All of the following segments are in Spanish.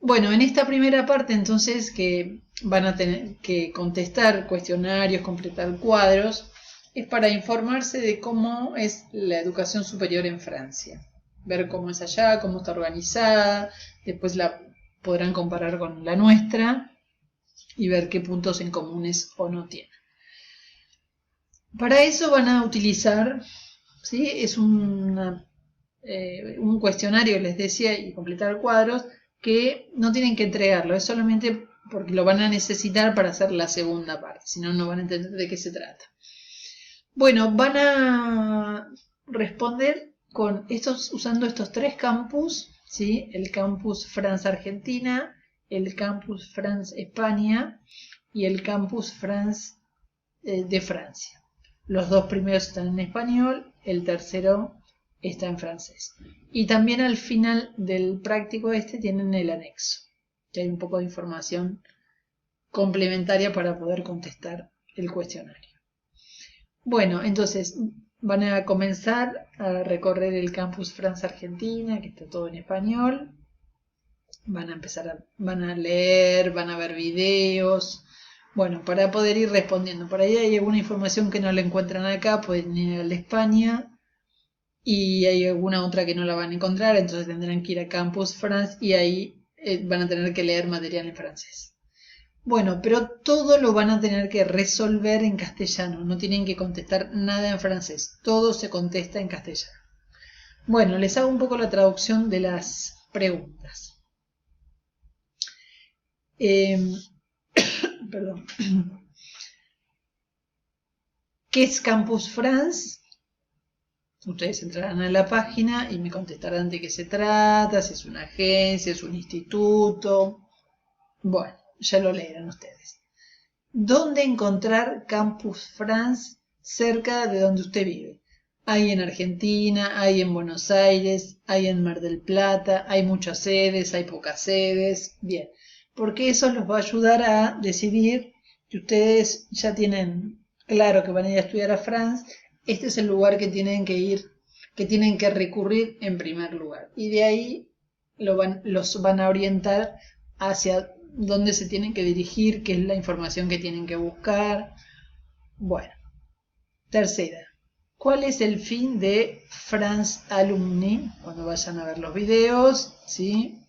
Bueno, en esta primera parte entonces que van a tener que contestar cuestionarios, completar cuadros, es para informarse de cómo es la educación superior en Francia. Ver cómo es allá, cómo está organizada, después la podrán comparar con la nuestra y ver qué puntos en comunes o no tiene. Para eso van a utilizar, ¿sí? Es un cuestionario, les decía, y completar cuadros que no tienen que entregarlo, es solamente porque lo van a necesitar para hacer la segunda parte, si no, no van a entender de qué se trata. Bueno, van a responder con usando estos tres campus, ¿sí? El campus France Argentina, el campus France España y el campus France de Francia. Los dos primeros están en español, el tercero está en francés. Y también al final del práctico tienen el anexo, que hay un poco de información complementaria para poder contestar el cuestionario. Bueno, entonces van a comenzar a recorrer el campus France Argentina, que está todo en español. Van a leer, van a ver videos. Bueno, para poder ir respondiendo. Por ahí hay alguna información que no la encuentran acá, pueden ir al de España. Y hay alguna otra que no la van a encontrar, entonces tendrán que ir a Campus France y ahí van a tener que leer material en francés. Bueno, pero todo lo van a tener que resolver en castellano, no tienen que contestar nada en francés, todo se contesta en castellano. Bueno, les hago un poco la traducción de las preguntas. Perdón. ¿Qué es Campus France? Ustedes entrarán a la página y me contestarán de qué se trata, si es una agencia, es un instituto. Bueno, ya lo leerán ustedes. ¿Dónde encontrar Campus France cerca de donde usted vive? Hay en Argentina, hay en Buenos Aires, hay en Mar del Plata, hay muchas sedes, hay pocas sedes. Bien, porque eso los va a ayudar a decidir que ustedes ya tienen claro que van a ir a estudiar a France. Este es el lugar que tienen que ir, que tienen que recurrir en primer lugar. Y de ahí los van a orientar hacia dónde se tienen que dirigir, qué es la información que tienen que buscar. Bueno, tercera. ¿Cuál es el fin de France Alumni? Cuando vayan a ver los videos, ¿sí?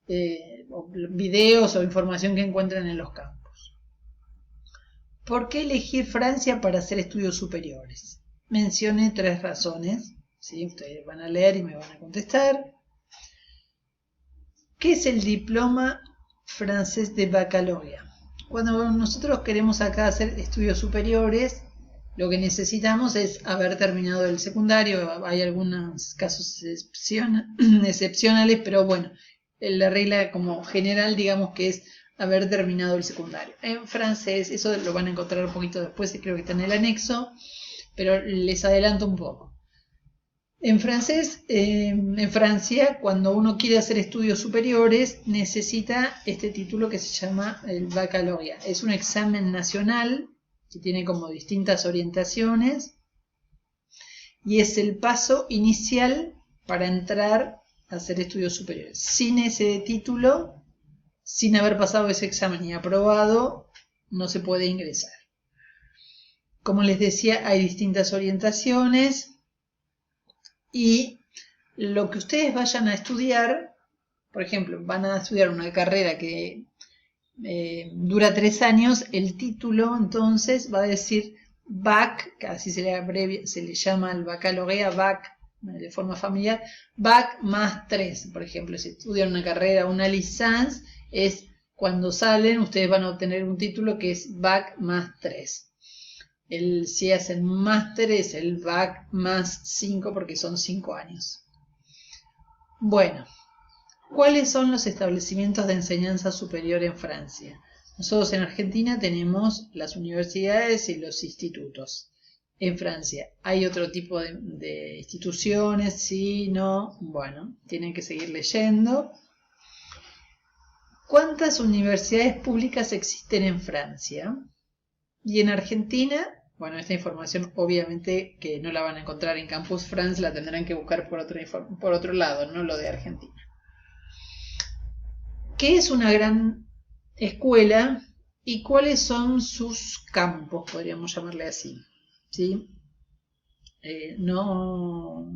Videos o información que encuentren en los campos. ¿Por qué elegir Francia para hacer estudios superiores? Mencioné tres razones, ¿sí? Ustedes van a leer y me van a contestar. ¿Qué es el diploma francés de baccalaureat? Cuando nosotros queremos acá hacer estudios superiores, lo que necesitamos es haber terminado el secundario. Hay algunos casos excepcionales, pero bueno, la regla como general, digamos que es haber terminado el secundario. En francés, eso lo van a encontrar un poquito después, creo que está en el anexo, pero les adelanto un poco. En francés, en Francia, cuando uno quiere hacer estudios superiores, necesita este título que se llama el baccalaureat. Es un examen nacional que tiene como distintas orientaciones y es el paso inicial para entrar a hacer estudios superiores. Sin ese título, sin haber pasado ese examen y aprobado, no se puede ingresar. Como les decía, hay distintas orientaciones. Y lo que ustedes vayan a estudiar, por ejemplo, van a estudiar una carrera que dura 3 años, el título entonces va a decir BAC, que así se le llama al baccalaureat, BAC de forma familiar, BAC más 3, por ejemplo, si estudian una carrera, una licencia, es cuando salen, ustedes van a obtener un título que es BAC más 3. Si hacen máster es el BAC más 5 porque son 5 años. Bueno, ¿cuáles son los establecimientos de enseñanza superior en Francia? Nosotros en Argentina tenemos las universidades y los institutos. En Francia hay otro tipo de instituciones, sí, no, bueno, tienen que seguir leyendo. ¿Cuántas universidades públicas existen en Francia? Y en Argentina, bueno, esta información obviamente que no la van a encontrar en Campus France, la tendrán que buscar por otro lado, no lo de Argentina. ¿Qué es una gran escuela y cuáles son sus campos, podríamos llamarle así? ¿Sí? No.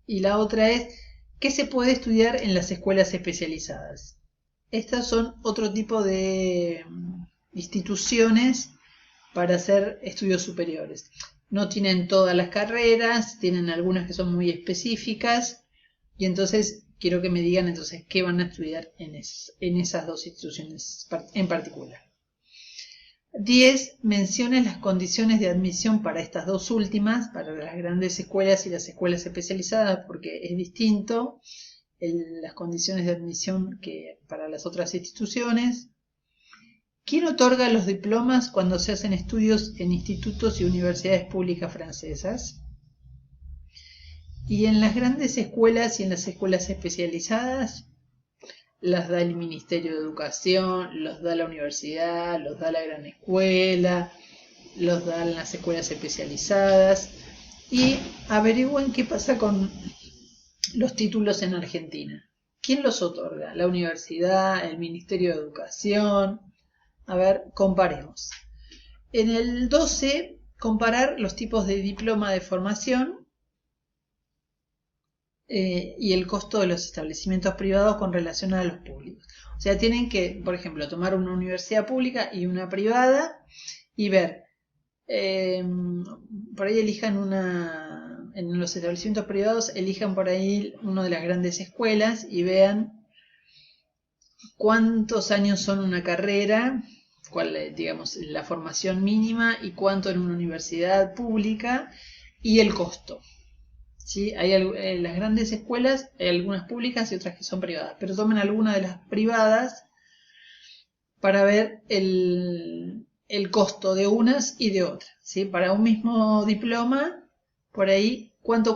Y la otra es, ¿qué se puede estudiar en las escuelas especializadas? Estas son otro tipo de instituciones para hacer estudios superiores. No tienen todas las carreras, tienen algunas que son muy específicas, y entonces quiero que me digan entonces qué van a estudiar en esas dos instituciones en particular. 10. Menciona las condiciones de admisión para estas dos últimas, para las grandes escuelas y las escuelas especializadas, porque es distinto las condiciones de admisión que para las otras instituciones. ¿Quién otorga los diplomas cuando se hacen estudios en institutos y universidades públicas francesas? Y en las grandes escuelas y en las escuelas especializadas, las da el Ministerio de Educación, los da la universidad, los da la gran escuela, los dan las escuelas especializadas. Y averigüen qué pasa con los títulos en Argentina. ¿Quién los otorga? ¿La universidad? ¿El Ministerio de Educación? A ver, comparemos. En el 12, comparar los tipos de diploma de formación y el costo de los establecimientos privados con relación a los públicos. O sea, tienen que, por ejemplo, tomar una universidad pública y una privada y ver, por ahí elijan en los establecimientos privados, elijan por ahí una de las grandes escuelas y vean cuántos años son una carrera, cuál es, digamos, la formación mínima y cuánto en una universidad pública y el costo. ¿Sí? En las grandes escuelas hay algunas públicas y otras que son privadas, pero tomen alguna de las privadas para ver el costo de unas y de otras. ¿Sí? Para un mismo diploma, por ahí, ¿cuánto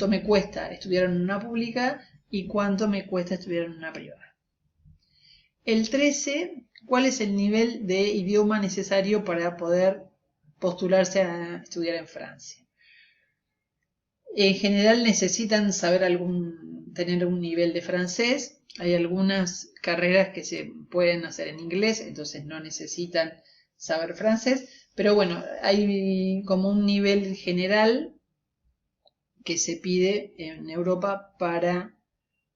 me cuesta estudiar en una pública y cuánto me cuesta estudiar en una privada? El 13, ¿cuál es el nivel de idioma necesario para poder postularse a estudiar en Francia? En general necesitan tener un nivel de francés. Hay algunas carreras que se pueden hacer en inglés, entonces no necesitan saber francés. Pero bueno, hay como un nivel general que se pide en Europa para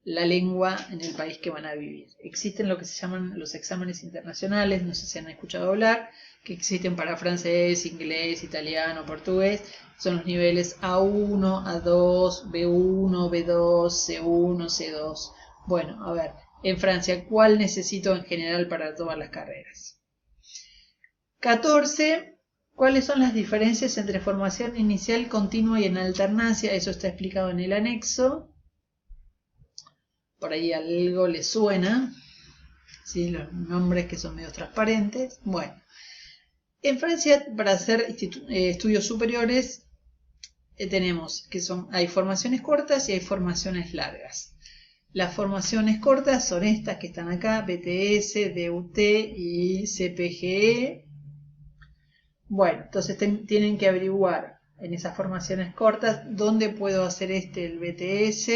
la lengua en el país que van a vivir. Existen lo que se llaman los exámenes internacionales, no sé si han escuchado hablar, que existen para francés, inglés, italiano, portugués. Son los niveles A1, A2, B1, B2, C1, C2. Bueno, a ver, en Francia, ¿cuál necesito en general para todas las carreras? 14. ¿Cuáles son las diferencias entre formación inicial, continua y en alternancia? Eso está explicado en el anexo. Por ahí algo les suena, ¿sí? Los nombres que son medio transparentes. Bueno, en Francia para hacer estudios superiores tenemos que hay formaciones cortas y hay formaciones largas. Las formaciones cortas son estas que están acá, BTS, DUT y CPGE. Bueno, entonces tienen que averiguar en esas formaciones cortas dónde puedo hacer el BTS,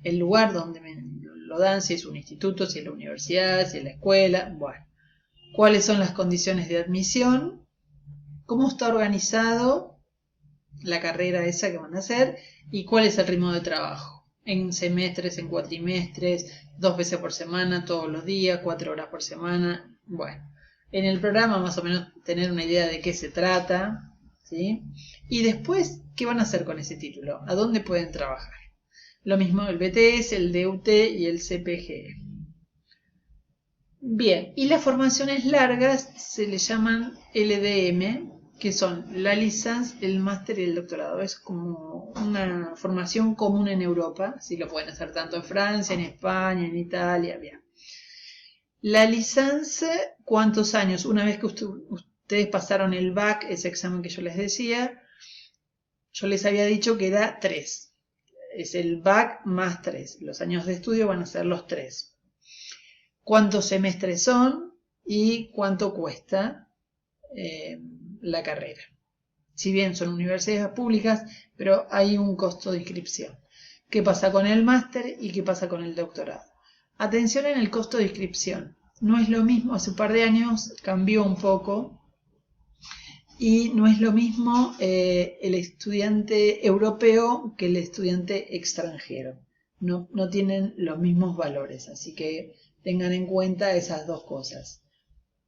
el lugar donde lo dan, si es un instituto, si es la universidad, si es la escuela. Bueno, cuáles son las condiciones de admisión, cómo está organizado la carrera esa que van a hacer y cuál es el ritmo de trabajo. En semestres, en cuatrimestres, 2 veces por semana, todos los días, 4 horas por semana. Bueno, en el programa más o menos tener una idea de qué se trata, ¿sí? Y después, ¿qué van a hacer con ese título? ¿A dónde pueden trabajar? Lo mismo el BTS, el DUT y el CPG. Bien, y las formaciones largas se le llaman LDM, que son la licencia, el máster y el doctorado. Es como una formación común en Europa, si lo pueden hacer tanto en Francia, en España, en Italia, bien. La licencia, ¿cuántos años? Una vez que ustedes pasaron el BAC, ese examen que yo les decía, yo les había dicho que era 3. Es el BAC más 3. Los años de estudio van a ser los 3. ¿Cuántos semestres son y cuánto cuesta la carrera? Si bien son universidades públicas, pero hay un costo de inscripción. qué pasa con el máster y qué pasa con el doctorado. Atención en el costo de inscripción. No es lo mismo, hace un par de años cambió un poco y no es lo mismo el estudiante europeo que el estudiante extranjero. No tienen los mismos valores, así que tengan en cuenta esas dos cosas.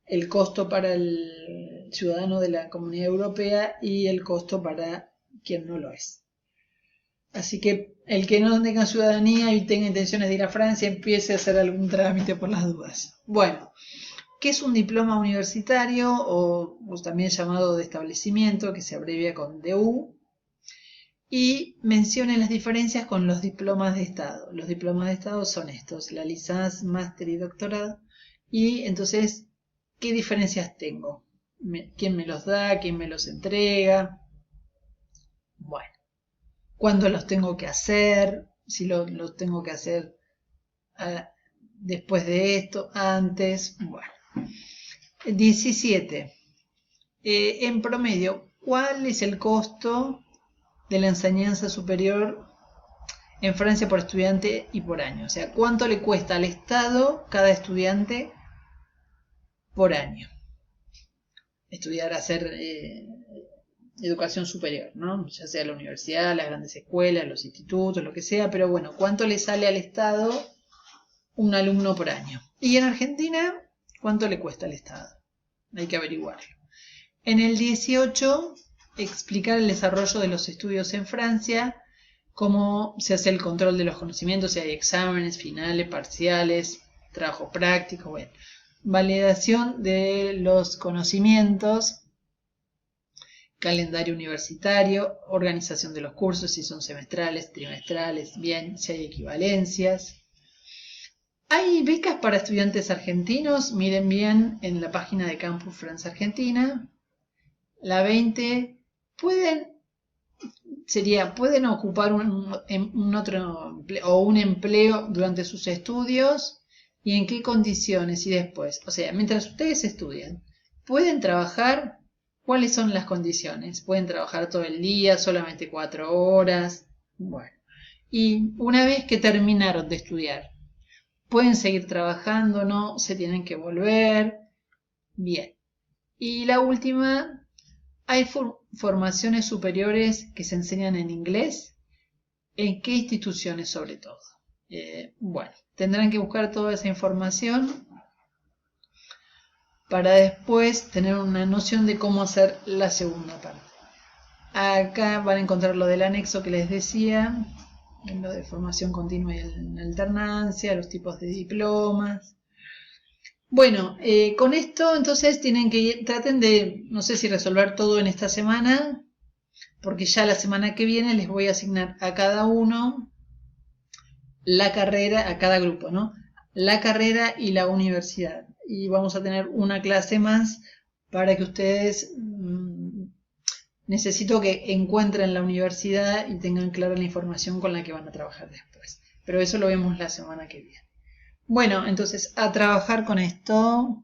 El costo para el ciudadano de la Comunidad Europea y el costo para quien no lo es. Así que el que no tenga ciudadanía y tenga intenciones de ir a Francia, empiece a hacer algún trámite por las dudas. Bueno, ¿qué es un diploma universitario o también llamado de establecimiento, que se abrevia con DU? Y mencione las diferencias con los diplomas de Estado. Los diplomas de Estado son estos, la licencia, máster y doctorado. Y entonces, ¿qué diferencias tengo? ¿Quién me los da? ¿Quién me los entrega? Bueno, ¿cuándo los tengo que hacer? Si los tengo que hacer después de esto, antes. Bueno. 17. En promedio, ¿cuál es el costo de la enseñanza superior en Francia por estudiante y por año? O sea, ¿cuánto le cuesta al Estado cada estudiante por año estudiar, hacer educación superior, ¿no? Ya sea la universidad, las grandes escuelas, los institutos, lo que sea, pero bueno, ¿cuánto le sale al Estado un alumno por año? Y en Argentina, ¿cuánto le cuesta al Estado? Hay que averiguarlo. En el 18, explicar el desarrollo de los estudios en Francia, cómo se hace el control de los conocimientos, si hay exámenes, finales, parciales, trabajo práctico, bueno, validación de los conocimientos, calendario universitario, organización de los cursos, si son semestrales, trimestrales, bien, si hay equivalencias. ¿Hay becas para estudiantes argentinos? Miren bien en la página de Campus France Argentina. La 20, pueden ocupar un otro o un empleo durante sus estudios y en qué condiciones y después. O sea, mientras ustedes estudian, ¿pueden trabajar? ¿Cuáles son las condiciones? ¿Pueden trabajar todo el día, solamente 4 horas? Bueno, y una vez que terminaron de estudiar, ¿pueden seguir trabajando? ¿No? ¿Se tienen que volver? Bien. Y la última, ¿hay formaciones superiores que se enseñan en inglés? ¿En qué instituciones sobre todo? Bueno, tendrán que buscar toda esa información para después tener una noción de cómo hacer la segunda parte. Acá van a encontrar lo del anexo que les decía, lo de formación continua y en alternancia, los tipos de diplomas. Bueno, con esto entonces traten de, no sé si resolver todo en esta semana, porque ya la semana que viene les voy a asignar a cada uno la carrera, a cada grupo, ¿no? La carrera y la universidad. Y vamos a tener una clase más para que ustedes necesito que encuentren la universidad y tengan clara la información con la que van a trabajar después. Pero eso lo vemos la semana que viene. Bueno, entonces a trabajar con esto.